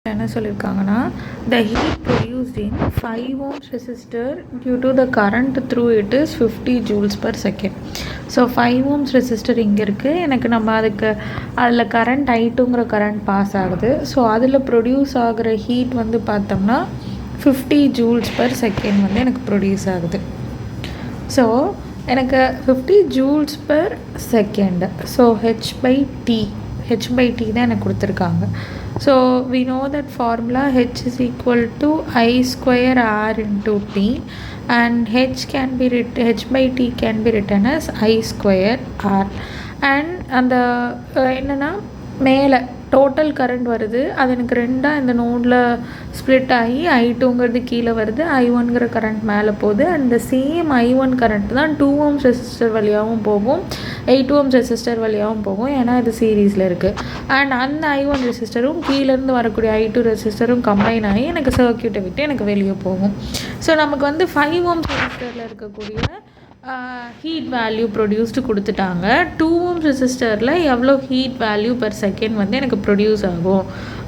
என்ன சொல்லியிருக்காங்கன்னா the heat produced in 5 ohms resistor due to the current through it is 50 joules per second. So 5 ohms resistor இங்கே இருக்குது. எனக்கு நம்ம அதில் கரண்ட் I2ங்கிற கரண்ட் பாஸ் ஆகுது. ஸோ அதில் ப்ரொடியூஸ் ஆகிற ஹீட் வந்து பார்த்தோம்னா 50 joules per second வந்து எனக்கு ப்ரொடியூஸ் ஆகுது. ஸோ எனக்கு 50 joules per second. So h/t தான் எனக்கு கொடுத்துருக்காங்க. So we know that formula H is equal to I square R into T, and H/T can be written as I square R. And அந்த என்னென்னா மேலே total current வருது, அது எனக்கு ரெண்டாக இந்த நோடில் ஸ்ப்ளிட் ஆகி I2ங்கிறது கீழே வருது, I1ங்கிற கரண்ட் மேலே போகுது. அந்த சேம் I1 கரண்ட் தான் 2 ohms ரெசிஸ்டர் வழியாகவும் போகும், 8 ohms ரெசிஸ்டர் வழியாகவும் போகும், ஏன்னா இது சீரீஸில் இருக்குது. அண்ட் அந்த I1 ரெசிஸ்டரும் கீழேருந்து வரக்கூடிய I2 ரெசிஸ்டரும் கம்பைன் ஆகி எனக்கு சர்க்யூட்டை விட்டு எனக்கு வெளியே போகும். ஸோ நமக்கு வந்து 5 ohms ரெசிஸ்டரில் இருக்கக்கூடிய ஹீட் வேல்யூ ப்ரொடியூஸ்டு கொடுத்துட்டாங்க. 2 ohms ரெசிஸ்டரில் எவ்வளோ ஹீட் வேல்யூ பர் செகண்ட் வந்து எனக்கு ப்ரொடியூஸ் ஆகும்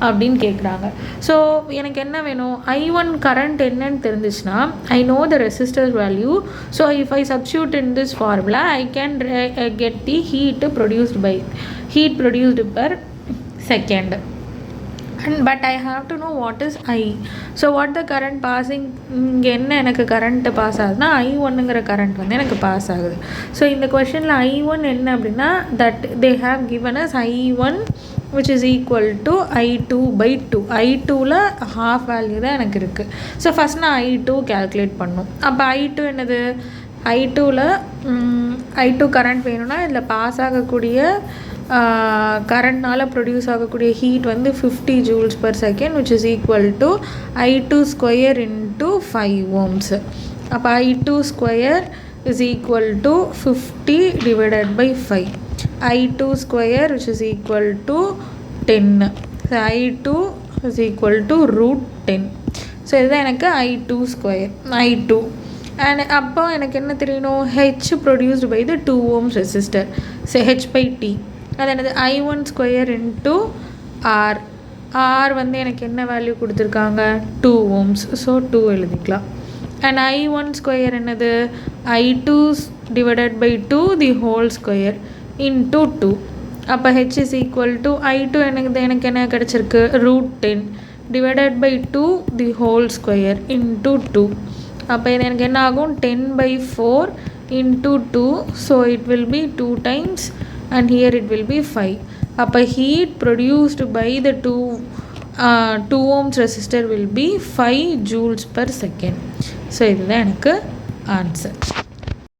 அப்படின்னு கேட்குறாங்க. ஸோ எனக்கு என்ன வேணும், I1 கரண்ட் என்னன்னு தெரிஞ்சிச்சுன்னா I know the resistor value. So if I substitute in this formula I can get the heat produced per second. But I have to know what is I. So what the current passing, இங்கே என்ன எனக்கு current pass ஆகுதுன்னா I1ங்கிற current வந்து எனக்கு pass ஆகுது. So இந்த கொஷனில் I1 என்ன அப்படின்னா that they have given us I1 which is equal to I2/2. I2ல் half value தான் எனக்கு இருக்குது. ஸோ ஃபஸ்ட் நான் I2 கேல்குலேட் பண்ணணும். அப்போ I2 என்னது, I2 கரண்ட் வேணும்னா இதில் பாஸ் ஆகக்கூடிய கரண்ட்னால் ப்ரொடியூஸ் ஆகக்கூடிய ஹீட் வந்து 50 joules per second which is equal to I2 square into 5 ohms. அப்போ I2 square is equal to 50 divided by 5. I2 square which is equal to 10. So I2 is equal to √10. So இதுதான் எனக்கு I2 square, I2. And அப்போ எனக்கு என்ன தெரியணும், H produced by the 2 ohms resistor. So H/T அது என்னது I1 square into R. R வந்து எனக்கு என்ன வேல்யூ கொடுத்துருக்காங்க, 2 ohms. ஸோ 2 எழுதிக்கலாம். அண்ட் I1 square என்னது I2 divided by 2 the whole square into 2. அப்போ H is equal to I2 எனக்கு என்ன கிடச்சிருக்கு, √10 divided by 2 the whole square into 2. அப்போ இது எனக்கு என்ன ஆகும், 10/4 into 2. So it will be 2 times and here it will be 5. அப்போ heat produced by the 2 ohms resistor will be 5 joules per second. So இதுதான் எனக்கு ஆன்சர்.